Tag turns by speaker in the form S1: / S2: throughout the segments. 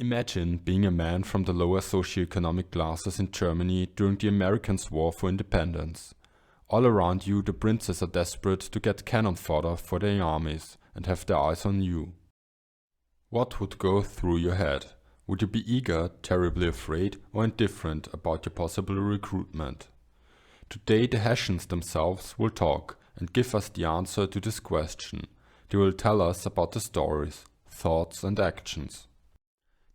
S1: Imagine being a man from the lower socioeconomic classes in Germany during the Americans' war for independence. All around you the princes are desperate to get cannon fodder for their armies and have their eyes on you. What would go through your head? Would you be eager, terribly afraid, or indifferent about your possible recruitment? Today the Hessians themselves will talk and give us the answer to this question. They will tell us about the stories, thoughts and actions.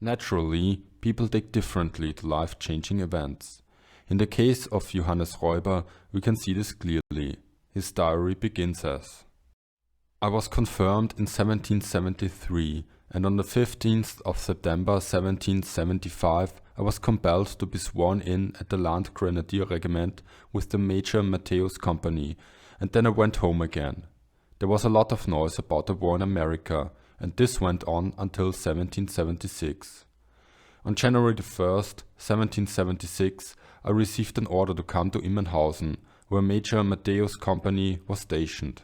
S1: Naturally, people take differently to life-changing events. In the case of Johannes Reuber, we can see this clearly. His diary begins as: I was confirmed in 1773, and on the 15th of September 1775 I was compelled to be sworn in at the Land Grenadier Regiment with the Major Matthäus Company, and then I went home again. There was a lot of noise about the war in America, and this went on until 1776. On January the 1st, 1776, I received an order to come to Immenhausen, where Major Matthäus Company was stationed.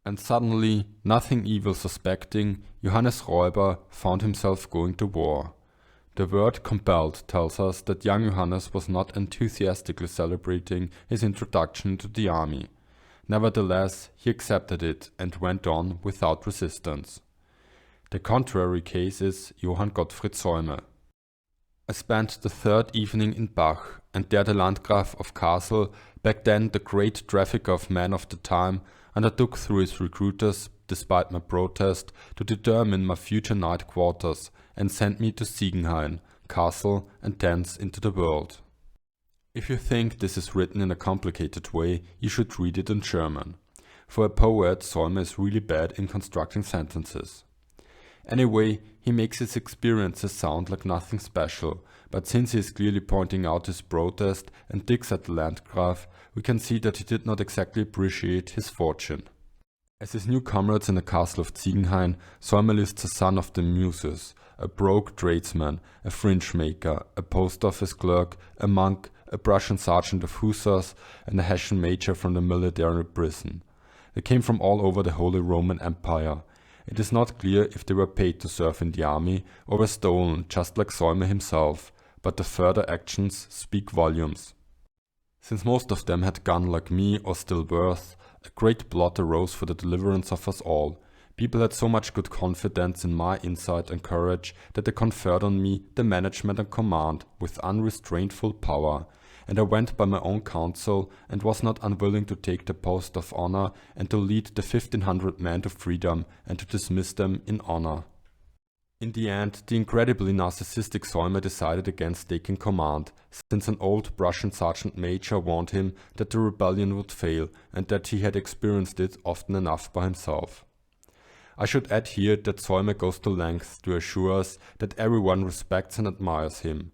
S1: And suddenly, nothing evil suspecting, Johannes Reuber found himself going to war. The word compelled tells us that young Johannes was not enthusiastically celebrating his introduction to the army. Nevertheless, he accepted it and went on without resistance. The contrary case is Johann Gottfried Seume. I spent the third evening in Bach, and there the Landgraf of Kassel, back then the great trafficker of men of the time, undertook through his recruiters, despite my protest, to determine my future night quarters and sent me to Ziegenhain, Kassel, and thence into the world. If you think this is written in a complicated way, you should read it in German. For a poet, Seume is really bad in constructing sentences. Anyway, he makes his experiences sound like nothing special, but since he is clearly pointing out his protest and digs at the Landgraf, we can see that he did not exactly appreciate his fortune. As his new comrades in the castle of Ziegenhain, Seume lists a son of the Muses, a broke tradesman, a fringe maker, a post office clerk, a monk, a Prussian sergeant of hussars, and a Hessian major from the military prison. They came from all over the Holy Roman Empire. It is not clear if they were paid to serve in the army or were stolen, just like Seume himself, but the further actions speak volumes. Since most of them had gone like me or still worse, a great plot arose for the deliverance of us all. People had so much good confidence in my insight and courage that they conferred on me the management and command with unrestrained full power, and I went by my own counsel and was not unwilling to take the post of honor and to lead the 1500 men to freedom and to dismiss them in honor. In the end, the incredibly narcissistic Seume decided against taking command, since an old Prussian sergeant major warned him that the rebellion would fail and that he had experienced it often enough by himself. I should add here that Seume goes to lengths to assure us that everyone respects and admires him.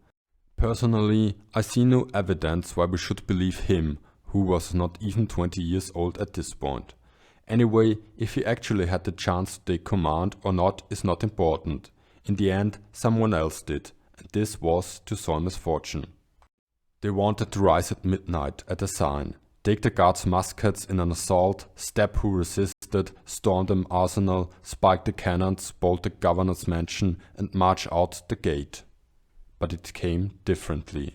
S1: Personally, I see no evidence why we should believe him, who was not even 20 years old at this point. Anyway, if he actually had the chance to take command or not is not important. In the end, someone else did, and this was to Seume's fortune. They wanted to rise at midnight at a sign, take the guards' muskets in an assault, stab who resisted, storm the arsenal, spike the cannons, bolt the governor's mansion, and march out the gate. But it came differently.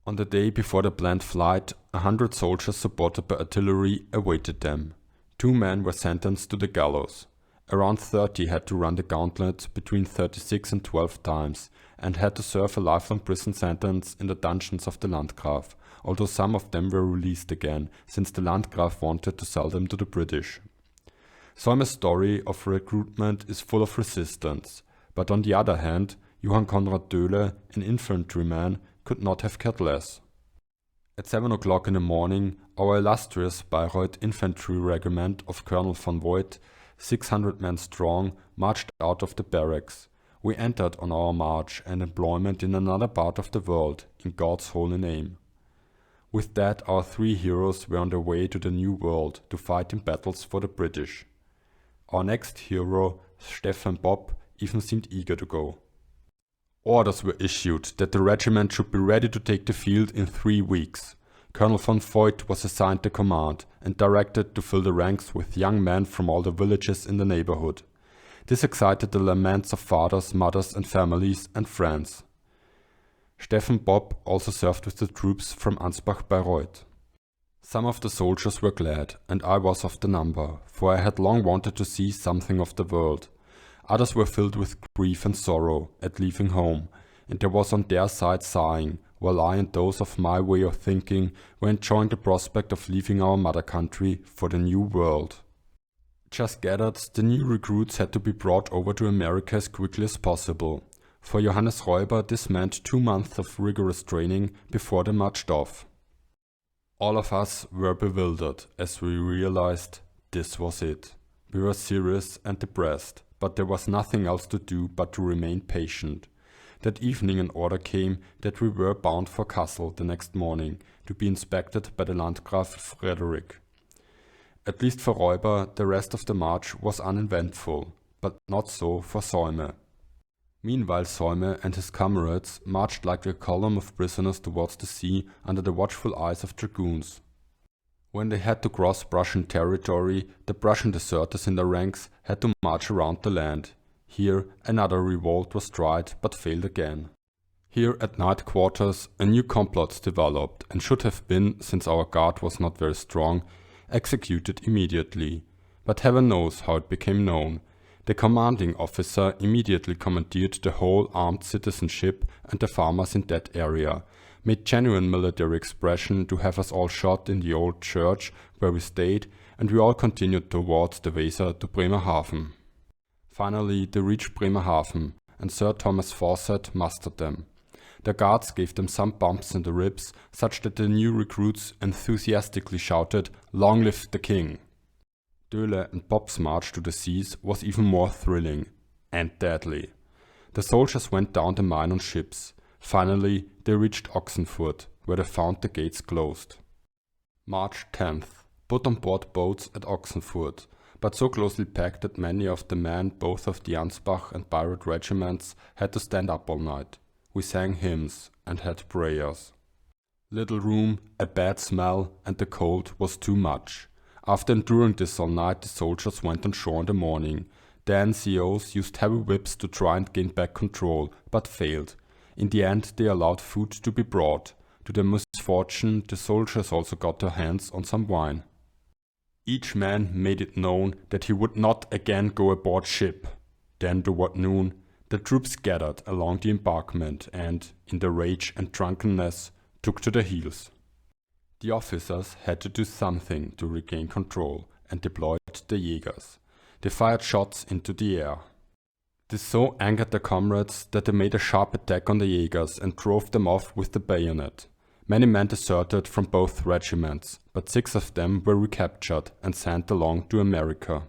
S1: On the day before the planned flight, 100 soldiers supported by artillery awaited them. 2 men were sentenced to the gallows. Around 30 had to run the gauntlet between 36 and 12 times, and had to serve a lifelong prison sentence in the dungeons of the Landgraf, although some of them were released again, since the Landgraf wanted to sell them to the British. Seume's story of recruitment is full of resistance, but on the other hand, Johann Conrad Döhle, an infantryman, could not have cared less. At 7 o'clock in the morning, our illustrious Bayreuth infantry regiment of Colonel von Voigt, 600 men strong, marched out of the barracks. We entered on our march and employment in another part of the world, in God's holy name. With that, our 3 heroes were on their way to the New World to fight in battles for the British. Our next hero, Stefan Popp, even seemed eager to go. Orders were issued that the regiment should be ready to take the field in 3 weeks. Colonel von Voigt was assigned the command and directed to fill the ranks with young men from all the villages in the neighborhood. This excited the laments of fathers, mothers and families and friends. Steffen Popp also served with the troops from Ansbacher-Bayreuther. Some of the soldiers were glad, and I was of the number, for I had long wanted to see something of the world. Others were filled with grief and sorrow at leaving home, and there was on their side sighing, while I and those of my way of thinking were enjoying the prospect of leaving our mother country for the new world. Just gathered, the new recruits had to be brought over to America as quickly as possible. For Johannes Reuber this meant 2 months of rigorous training before they marched off. All of us were bewildered as we realized this was it. We were serious and depressed, but there was nothing else to do but to remain patient. That evening an order came that we were bound for Kassel the next morning to be inspected by the Landgraf Frederick. At least for Reuber, the rest of the march was uneventful, but not so for Seume. Meanwhile Seume and his comrades marched like a column of prisoners towards the sea under the watchful eyes of dragoons. When they had to cross Prussian territory, the Prussian deserters in their ranks had to march around the land. Here another revolt was tried but failed again. Here at night quarters a new complot developed and should have been, since our guard was not very strong, executed immediately. But heaven knows how it became known. The commanding officer immediately commandeered the whole armed citizenship and the farmers in that area, made genuine military expression to have us all shot in the old church where we stayed, and we all continued towards the Weser to Bremerhaven. Finally they reached Bremerhaven, and Sir Thomas Fawcett mustered them. The guards gave them some bumps in the ribs, such that the new recruits enthusiastically shouted, "Long live the King!" Döhle and Popp's march to the seas was even more thrilling and deadly. The soldiers went down the mine on ships. Finally they reached Ochsenfurt, where they found the gates closed. March 10th. Put on board boats at Ochsenfurt, but so closely packed that many of the men both of the Ansbach and Bayreuth regiments had to stand up all night. We sang hymns and had prayers. Little room, a bad smell, and the cold was too much. After enduring this all night, the soldiers went on shore in the morning. The NCOs used heavy whips to try and gain back control, but failed. In the end they allowed food to be brought. To their misfortune, the soldiers also got their hands on some wine. Each man made it known that he would not again go aboard ship. Then toward noon, the troops gathered along the embankment and, in their rage and drunkenness, took to their heels. The officers had to do something to regain control and deployed the Jägers. They fired shots into the air. This so angered their comrades that they made a sharp attack on the Jägers and drove them off with the bayonet. Many men deserted from both regiments, but 6 of them were recaptured and sent along to America.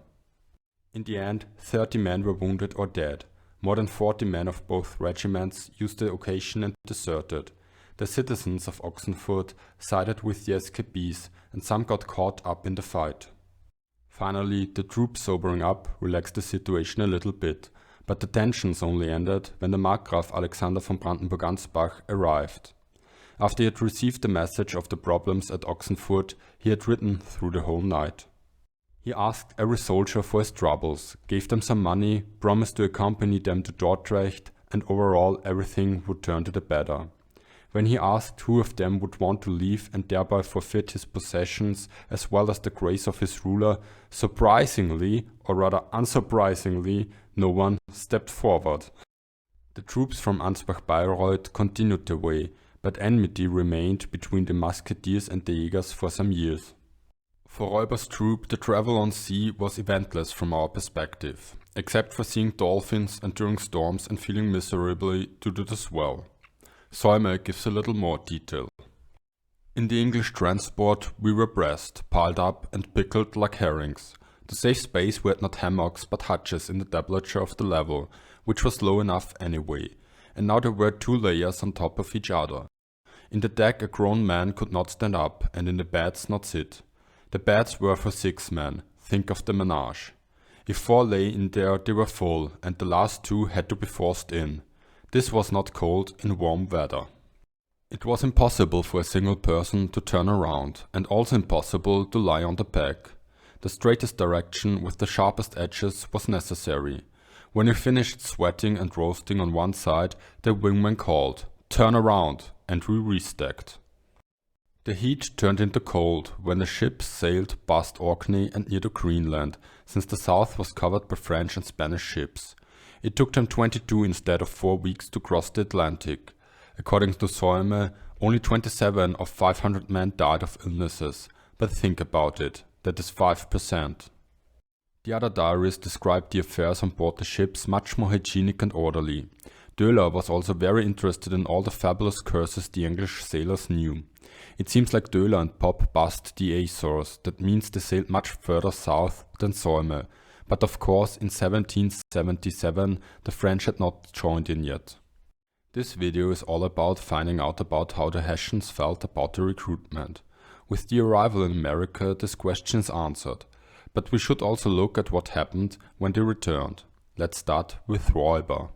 S1: In the end, 30 men were wounded or dead. More than 40 men of both regiments used the occasion and deserted. The citizens of Ochsenfurt sided with the escapees, and some got caught up in the fight. Finally, the troops, sobering up, relaxed the situation a little bit, but the tensions only ended when the Markgraf Alexander von Brandenburg-Ansbach arrived. After he had received the message of the problems at Ochsenfurt, he had ridden through the whole night. He asked every soldier for his troubles, gave them some money, promised to accompany them to Dordrecht, and overall everything would turn to the better. When he asked who of them would want to leave and thereby forfeit his possessions as well as the grace of his ruler, surprisingly, or rather unsurprisingly, no one stepped forward. The troops from Ansbach-Bayreuther continued their way, but enmity remained between the musketeers and the Jägers for some years. For Reuber's troop, the travel on sea was eventless from our perspective, except for seeing dolphins, enduring storms and feeling miserably due to the swell. Seume gives a little more detail. In the English transport we were pressed, piled up and pickled like herrings. To save space we had not hammocks but hutches in the deblature of the level, which was low enough anyway, and now there were 2 layers on top of each other. In the deck a grown man could not stand up, and in the beds not sit. The beds were for 6 men, think of the menage. If 4 lay in there they were full, and the last 2 had to be forced in. This was not cold in warm weather. It was impossible for a single person to turn around, and also impossible to lie on the back. The straightest direction with the sharpest edges was necessary. When we finished sweating and roasting on one side, the wingman called, "Turn around," and we restacked. The heat turned into cold when the ships sailed past Orkney and near to Greenland, since the south was covered by French and Spanish ships. It took them 22 instead of 4 weeks to cross the Atlantic. According to Seume, only 27 of 500 men died of illnesses, but think about it, that is 5%. The other diaries described the affairs on board the ships much more hygienic and orderly. Döhla was also very interested in all the fabulous curses the English sailors knew. It seems like Döhla and Popp passed the Azores, that means they sailed much further south than Seume, but of course in 1777 the French had not joined in yet. This video is all about finding out about how the Hessians felt about the recruitment. With the arrival in America, this question is answered, but we should also look at what happened when they returned. Let's start with Reuber.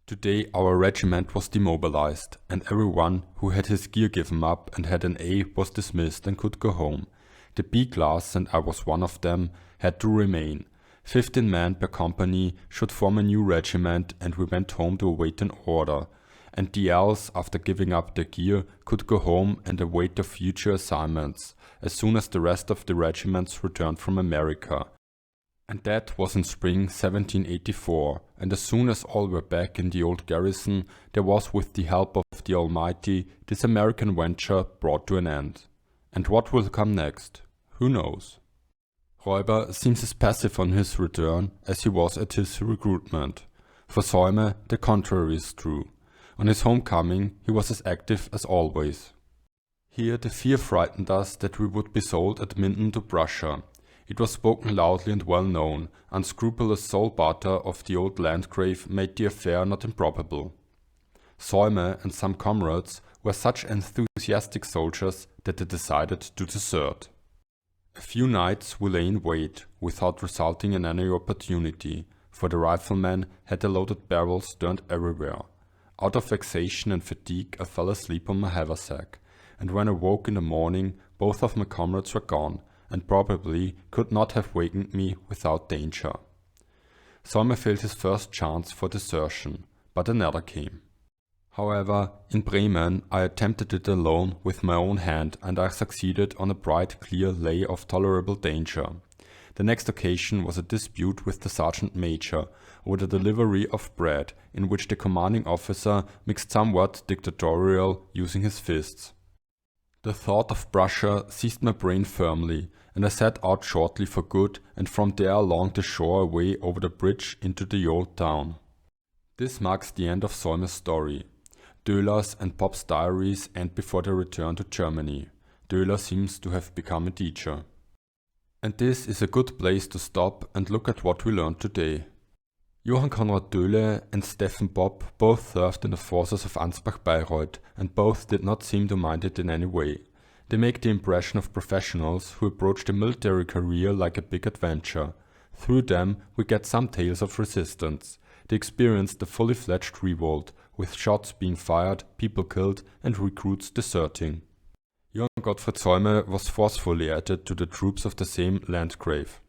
S1: Today our regiment was demobilized, and everyone who had his gear given up and had an A was dismissed and could go home. The B class, and I was one of them, had to remain. 15 men per company should form a new regiment, and we went home to await an order. And the L's, after giving up their gear, could go home and await their future assignments, as soon as the rest of the regiments returned from America. And that was in spring 1784, and as soon as all were back in the old garrison, there was, with the help of the Almighty, this American venture brought to an end. And what will come next? Who knows? Reuber seems as passive on his return as he was at his recruitment. For Seume, the contrary is true. On his homecoming, he was as active as always. Here the fear frightened us that we would be sold at Minden to Prussia. It was spoken loudly and well known. Unscrupulous soul barter of the old landgrave made the affair not improbable. Seume and some comrades were such enthusiastic soldiers that they decided to desert. A few nights we lay in wait, without resulting in any opportunity, for the riflemen had their loaded barrels turned everywhere. Out of vexation and fatigue I fell asleep on my haversack, and when I woke in the morning both of my comrades were gone, and probably could not have wakened me without danger. Seume failed his first chance for desertion, but another came. However, in Bremen I attempted it alone with my own hand, and I succeeded on a bright, clear lay of tolerable danger. The next occasion was a dispute with the sergeant major over the delivery of bread, in which the commanding officer mixed somewhat dictatorial, using his fists. The thought of Prussia seized my brain firmly, and I set out shortly for good, and from there along the shore away over the bridge into the old town. This marks the end of Seume's story. Döhla's and Popp's diaries end before their return to Germany. Döhla seems to have become a teacher. And this is a good place to stop and look at what we learned today. Johann Conrad Döhle and Stephen Popp both served in the forces of Ansbacher-Bayreuther, and both did not seem to mind it in any way. They make the impression of professionals who approach the military career like a big adventure. Through them we get some tales of resistance. They experienced the fully fledged revolt, with shots being fired, people killed and recruits deserting. Johann Gottfried Seume was forcefully added to the troops of the same landgrave.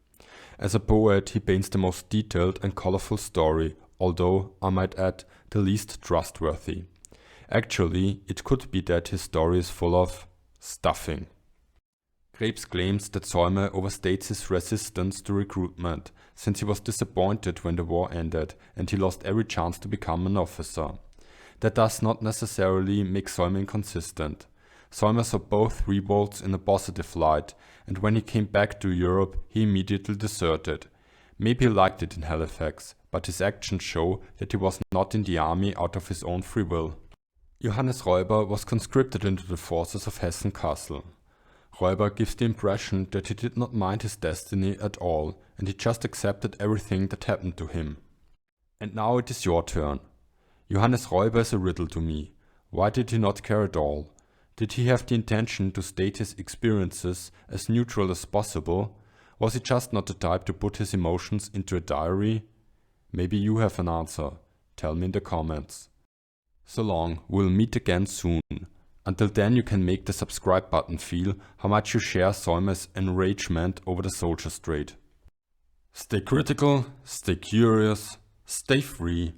S1: As a poet he paints the most detailed and colorful story, although, I might add, the least trustworthy. Actually, it could be that his story is full of stuffing. Krebs claims that Seume overstates his resistance to recruitment, since he was disappointed when the war ended and he lost every chance to become an officer. That does not necessarily make Seume inconsistent. Seume saw both revolts in a positive light, and when he came back to Europe he immediately deserted. Maybe he liked it in Halifax, but his actions show that he was not in the army out of his own free will. Johannes Reuber was conscripted into the forces of Hessen-Kassel. Reuber gives the impression that he did not mind his destiny at all, and he just accepted everything that happened to him. And now it is your turn. Johannes Reuber is a riddle to me. Why did he not care at all? Did he have the intention to state his experiences as neutral as possible? Was he just not the type to put his emotions into a diary? Maybe you have an answer. Tell me in the comments. So long, we'll meet again soon. Until then you can make the subscribe button feel how much you share Seume's enragement over the soldiers' trade. Stay critical, stay curious, Stay free.